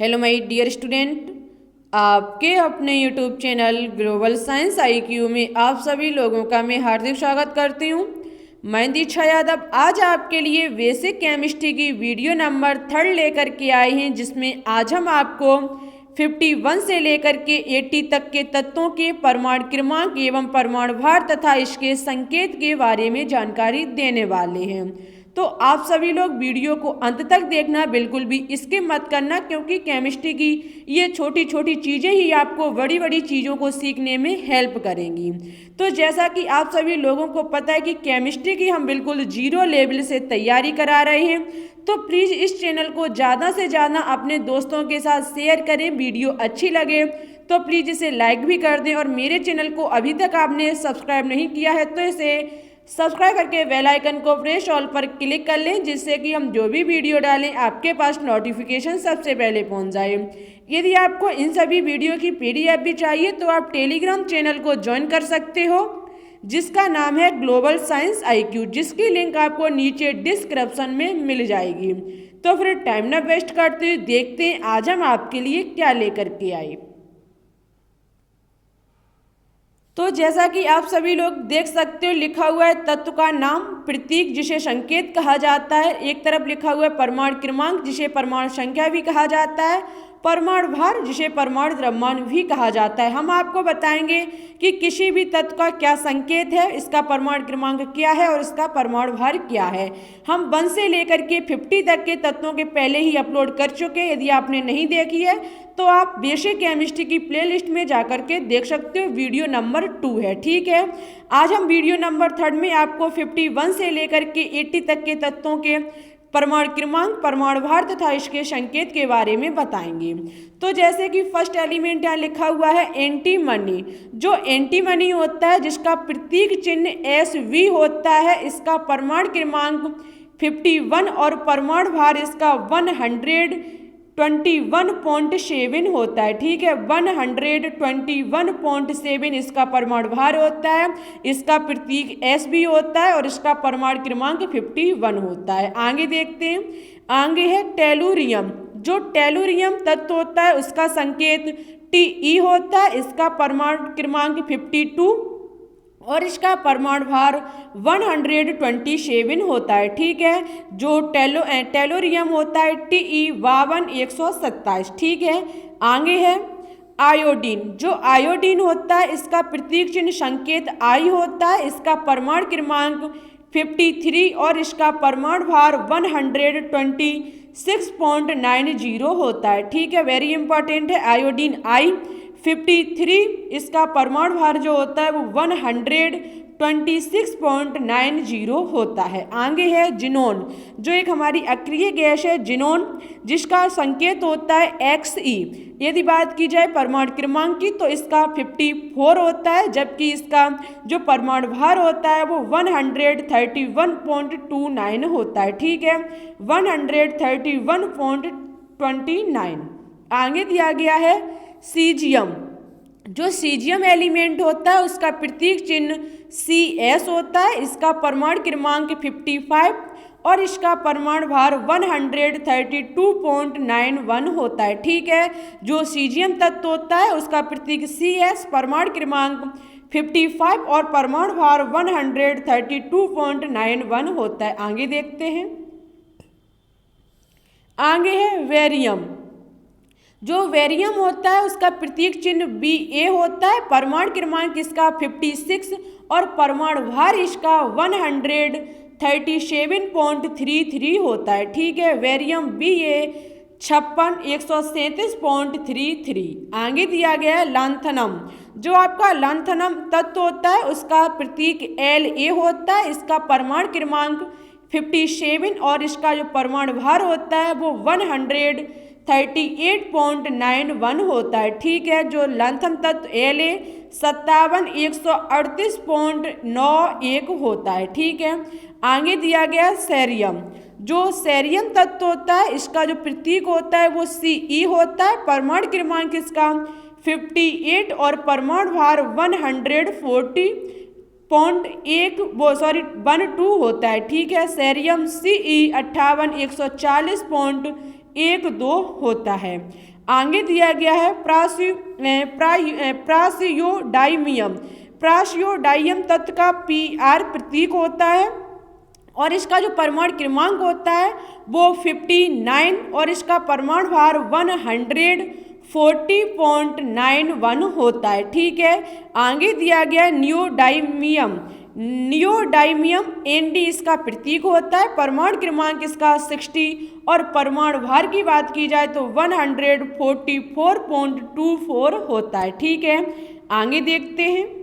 Hello my dear student, आपके अपने YouTube channel global science IQ में आप सभी लोगों का मैं हार्दिक स्वागत करती हूँ। मैं दीक्षा यादव आज आपके लिए बेसिक केमिस्ट्री की वीडियो नंबर 3 लेकर के आए हैं, जिसमें आज हम आपको 51 से लेकर के 80 तक के तत्वों के परमाणु क्रमांक एवं परमाणु भार तथा इसके संकेत के बारे में जानकारी देने वाले हैं। तो आप सभी लोग वीडियो को अंत तक देखना, बिल्कुल भी स्किप मत करना, क्योंकि केमिस्ट्री की ये छोटी छोटी चीज़ें ही आपको बड़ी बड़ी चीज़ों को सीखने में हेल्प करेंगी। तो जैसा कि आप सभी लोगों को पता है कि केमिस्ट्री की हम बिल्कुल जीरो लेवल से तैयारी करा रहे हैं, तो प्लीज़ इस चैनल को ज़्यादा से ज़्यादा अपने दोस्तों के साथ शेयर करें। वीडियो अच्छी लगे तो प्लीज़ इसे लाइक भी कर दें, और मेरे चैनल को अभी तक आपने सब्सक्राइब नहीं किया है तो इसे सब्सक्राइब करके बेल आइकन को प्रेस ऑल पर क्लिक कर लें, जिससे कि हम जो भी वीडियो डालें आपके पास नोटिफिकेशन सबसे पहले पहुंच जाए। यदि आपको इन सभी वीडियो की PDF भी चाहिए तो आप टेलीग्राम चैनल को ज्वाइन कर सकते हो, जिसका नाम है ग्लोबल साइंस IQ, जिसकी लिंक आपको नीचे डिस्क्रिप्शन में मिल जाएगी। तो फिर टाइम ना वेस्ट करते हुए देखते हैं आज हम आपके लिए क्या लेकर के आए। तो जैसा कि आप सभी लोग देख सकते हो, लिखा हुआ है तत्व का नाम, प्रतीक जिसे संकेत कहा जाता है, एक तरफ लिखा हुआ है परमाणु क्रमांक जिसे परमाणु संख्या भी कहा जाता है, परमाणु भार जिसे परमाणु द्रव्यमान भी कहा जाता है। हम आपको बताएंगे कि किसी भी तत्व का क्या संकेत है, इसका परमाणु क्रमांक क्या है और इसका परमाणु भार क्या है। हम 1 से लेकर के 50 तक के तत्वों के पहले ही अपलोड कर चुके हैं। यदि आपने नहीं देखी है तो आप बेसिक केमिस्ट्री की प्लेलिस्ट में जाकर के देख सकते हो, वीडियो नंबर 2 है। ठीक है, आज हम वीडियो नंबर 3 में आपको 51 से लेकर के 80 तक के तत्वों के परमाणु क्रमांक, परमाणु भार तथा इसके संकेत के बारे में बताएंगे। तो जैसे कि फर्स्ट एलिमेंट यहाँ लिखा हुआ है एंटीमनी। जो एंटीमनी होता है, जिसका प्रतीक चिन्ह SV होता है, इसका परमाणु क्रमांक 51 और परमाणु भार इसका 121.7 होता है। ठीक है, 121.7 इसका परमाणु भार होता है, इसका प्रतीक SV होता है और इसका परमाणु क्रमांक 51 होता है। आगे देखते हैं, आगे है टेलुरियम। जो टेलुरियम तत्व होता है उसका संकेत TE होता है, इसका परमाणु क्रमांक 52 और इसका परमाणु भार 127 होता है। ठीक है, जो टेलोरियम होता है TE 52 ठीक है, आगे है आयोडीन। जो आयोडीन होता है इसका प्रतीक चिन्ह संकेत I होता है, इसका परमाणु क्रमांक 53 और इसका परमाणु भार 126.90 होता है। ठीक है, वेरी इंपॉर्टेंट है आयोडीन I 53, इसका परमाणु भार जो होता है वो 126.90 होता है। आगे है जिनोन। जो एक हमारी अक्रिय गैस है जिनोन, जिसका संकेत होता है XE। यदि बात की जाए परमाणु क्रमांक की तो इसका 54 होता है, जबकि इसका जो परमाणु भार होता है वो 131.29 होता है। ठीक है, 131.29। आगे दिया गया है सीजियम। जो सीजियम एलिमेंट होता है उसका प्रतीक चिन्ह CS होता है, इसका परमाणु क्रमांक 55 और इसका परमाणु भार 132.91 होता है। ठीक है, जो सीजियम तत्व होता है उसका प्रतीक CS, परमाणु क्रमांक 55 और परमाणु भार 132.91 होता है। आगे देखते हैं, आगे है वेरियम। जो वेरियम होता है उसका प्रतीक चिन्ह BA होता है, परमाणु क्रमांक इसका 56 और परमाणु भार इसका 137.33 होता है। ठीक है, वेरियम BA 13733। आगे दिया गया है लैंथनम। जो आपका लैंथनम तत्व होता है उसका प्रतीक LA होता है, इसका परमाणु क्रमांक 57 और इसका जो परमाणु भार होता है वो 138.91 होता है। ठीक है, जो लैंथनम तत्व LA 57,138.91 होता है। ठीक है, आगे दिया गया सेरियम। जो सेरियम तत्व होता है इसका जो प्रतीक होता है वो CE होता है, परमाणु क्रमांक इसका 58 और परमाणु भार 12 होता है। ठीक है, सेरियम CE 58,140.12 होता है। आगे दिया गया है प्रासियोडाइमियम। प्रासियोडाइमियम तत्व का Pr प्रतीक होता है और इसका जो परमाणु क्रमांक होता है वो 59 और इसका परमाणु भार 140.91 होता है। ठीक है, आगे दिया गया नियोडाइमियम। नियोडाइमियम Nd इसका प्रतीक होता है, परमाणु क्रमांक इसका 60 और परमाणु भार की बात की जाए तो 144.24 होता है। ठीक है, आगे देखते हैं।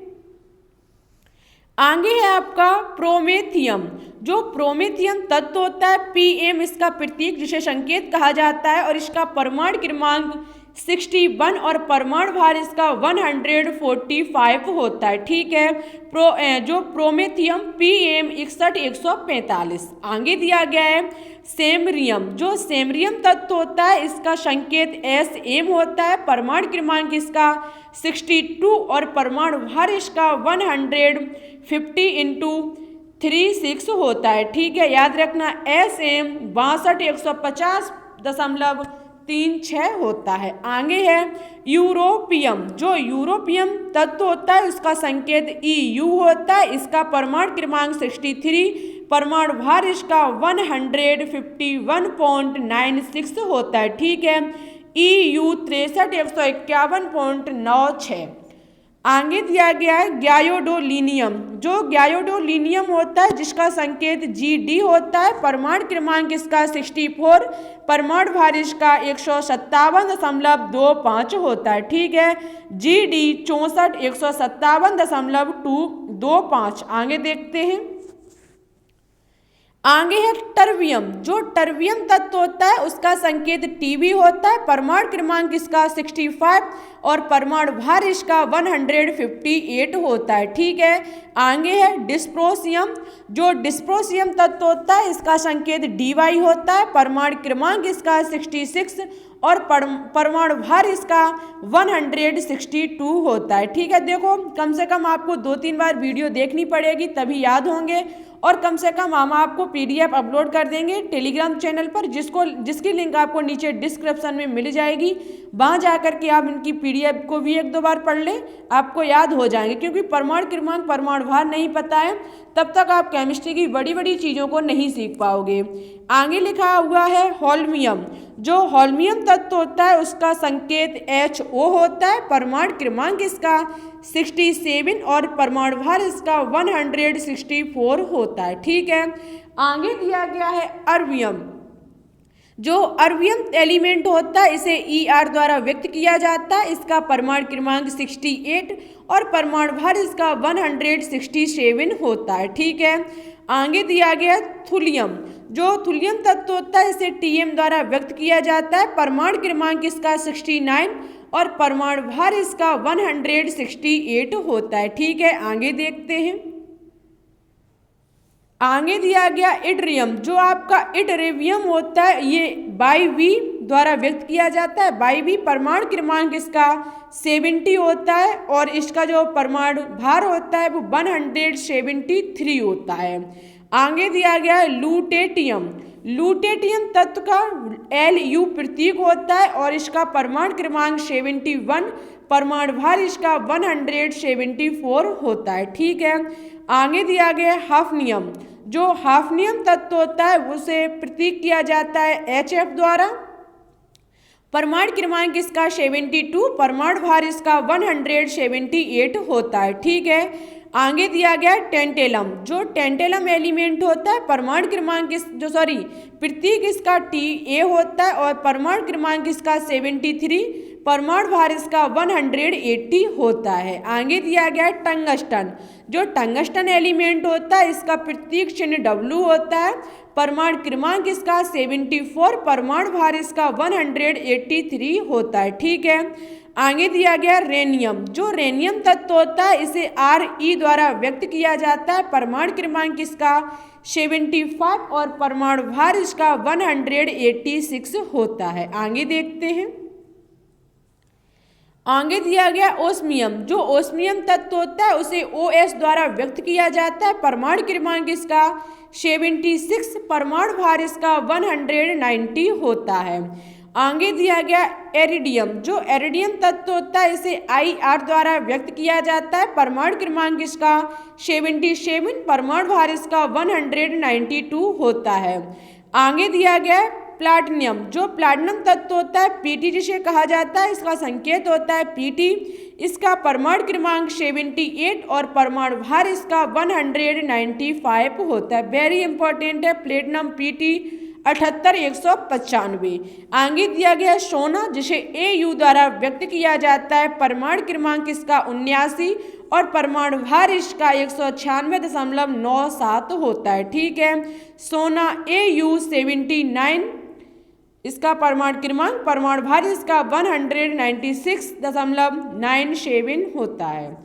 आगे है आपका प्रोमेथियम। जो प्रोमेथियम तत्व होता है Pm इसका प्रतीक जिसे संकेत कहा जाता है और इसका परमाणु क्रमांक 61 और परमाणु भार इसका 145 होता है। ठीक है, जो प्रोमेथियम Pm 61 आगे दिया गया है सेमरियम। जो सेमरियम तत्व होता है इसका संकेत Sm होता है, परमाणु क्रमांक इसका 62 और परमाणु भार इसका 150 × 36 होता है। ठीक है, याद रखना Sm 62 होता है। आगे है यूरोपियम। जो यूरोपियम तत्व होता है उसका संकेत Eu होता है, इसका परमाणु क्रमांक 63, परमाणु भार इसका 151.96 होता है। ठीक है, EU 63 आगे दिया गया है गायोडोलिनियम। जो गायोडोलिनियम होता है जिसका संकेत Gd होता है, परमाणु क्रमांक इसका 64, परमाणु भार इसका 157.25 होता है। ठीक है, Gd 157 आगे देखते हैं। आगे है टर्बियम। जो टर्बियम तत्व होता है उसका संकेत Tb होता है, परमाणु क्रमांक इसका 65 और परमाणु भार इसका 158 होता है। ठीक है, आगे है डिस्प्रोसियम। जो डिस्प्रोसियम तत्व होता है इसका संकेत Dy होता है, परमाणु क्रमांक इसका 66 और परमाणु भार इसका 162 होता है। ठीक है, देखो कम से कम आपको 2-3 बार वीडियो देखनी पड़ेगी तभी याद होंगे और कम से कम हम आपको PDF अपलोड कर देंगे टेलीग्राम चैनल पर, जिसकी लिंक आपको नीचे डिस्क्रिप्शन में मिल जाएगी। वहाँ जा कर के आप इनकी PDF को भी 1-2 बार पढ़ लें, आपको याद हो जाएंगे। क्योंकि परमाणु क्रमांक परमाणु भार नहीं पता है तब तक आप केमिस्ट्री की बड़ी बड़ी चीज़ों को नहीं सीख पाओगे। आगे लिखा हुआ है होल्मियम। जो होल्मियम तत्व होता है उसका संकेत Ho होता है, परमाणु क्रमांक इसका 67 और परमाणु भार इसका 164 होता है। ठीक है, आगे दिया गया है अर्बियम। जो अर्बियम एलिमेंट होता है इसे Er द्वारा व्यक्त किया जाता है, इसका परमाणु क्रमांक 68 और परमाणु भार इसका 167 होता है। ठीक है, आगे दिया गया थुलियम। जो थुलियम तत्व होता है इसे Tm द्वारा व्यक्त किया जाता है, परमाणु क्रमांक इसका 69 और परमाणु भार इसका 168 होता है। ठीक है, आगे देखते हैं। आगे दिया गया इड्रियम। जो आपका इडरेवियम होता है ये By-V द्वारा व्यक्त किया जाता है। By-V परमाणु क्रमांक इसका 70 होता है और इसका जो परमाणु भार होता है वो 173 होता है। आगे दिया गया है लूटेटियम। लूटेटियम तत्व का Lu प्रतीक होता है और इसका परमाणु क्रमांक 71, परमाणु भार इसका 174 होता है। ठीक है, आगे दिया गया है हाफनियम। जो हाफनियम तत्व होता है उसे प्रतीक किया जाता है Hf द्वारा, परमाणु क्रमांक इसका 72, परमाणु भार इसका 178 होता है। ठीक है, आगे दिया गया टेंटेलम। जो टेंटेलम एलिमेंट होता है परमाणु क्रमांक प्रतीक इसका Ta होता है और परमाणु क्रमांक इसका 73, परमाणु भार इसका 180 होता है। आगे दिया गया टंगस्टन। जो टंगस्टन एलिमेंट होता है इसका प्रतीक चिन्ह W होता है, परमाणु क्रमांक इसका 74, परमाणु भार इसका 183 होता है। ठीक है, आगे दिया गया रेनियम। जो रेनियम तत्व होता है इसे Re द्वारा व्यक्त किया जाता है, परमाणु क्रमांक इसका 75 और परमाणु भार इसका 186 होता है। आगे देखते हैं। आगे दिया गया ओस्मियम। जो ओस्मियम तत्व होता है उसे OS द्वारा व्यक्त किया जाता है, परमाणु क्रमांक इसका 76, परमाणु भार इसका 190 होता है। आगे दिया गया एरिडियम, जो एरिडियम तत्व होता है इसे IR द्वारा व्यक्त किया जाता है। परमाणु क्रमांक इसका 77, परमाणु भार इसका 192 होता है। आगे दिया गया प्लाटिनम, जो प्लाटिनम तत्व होता है Pt जिसे कहा जाता है, इसका संकेत होता है Pt। इसका परमाणु क्रमांक 78 और परमाणु भार इसका 195 होता है। वेरी इंपॉर्टेंट है प्लेटिनम Pt 78195। आगे दिया गया सोना, जिसे Au द्वारा व्यक्त किया जाता है, परमाणु क्रमांक इसका 79 और परमाणु भार इसका 196.97 होता है। ठीक है, सोना Au 79, इसका परमाणु क्रमांक, परमाणु भार इसका 196.97 होता है।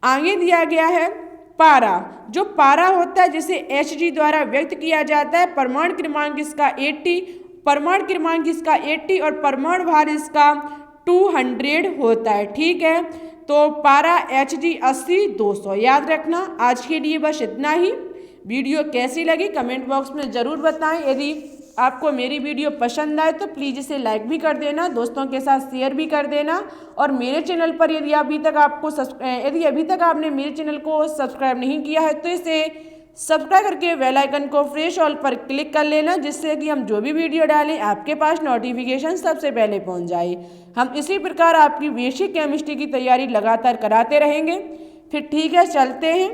आगे दिया गया है पारा, जो पारा होता है जिसे Hg द्वारा व्यक्त किया जाता है, परमाणु क्रमांक इसका 80, परमाणु क्रमांक इसका 80 और परमाणु भार इसका 200 होता है। ठीक है, तो पारा Hg 80 200 याद रखना। आज के लिए बस इतना ही। वीडियो कैसी लगी कमेंट बॉक्स में ज़रूर बताएं। यदि आपको मेरी वीडियो पसंद आए तो प्लीज़ इसे लाइक भी कर देना, दोस्तों के साथ शेयर भी कर देना। और मेरे चैनल पर यदि अभी तक आपने मेरे चैनल को सब्सक्राइब नहीं किया है तो इसे सब्सक्राइब करके बेल आइकन को प्रेस ऑल पर क्लिक कर लेना, जिससे कि हम जो भी वीडियो डालें आपके पास नोटिफिकेशन सबसे पहले पहुंच जाए। हम इसी प्रकार आपकी बेसिक केमिस्ट्री की तैयारी लगातार कराते रहेंगे। फिर ठीक है, चलते हैं।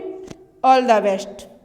All the best.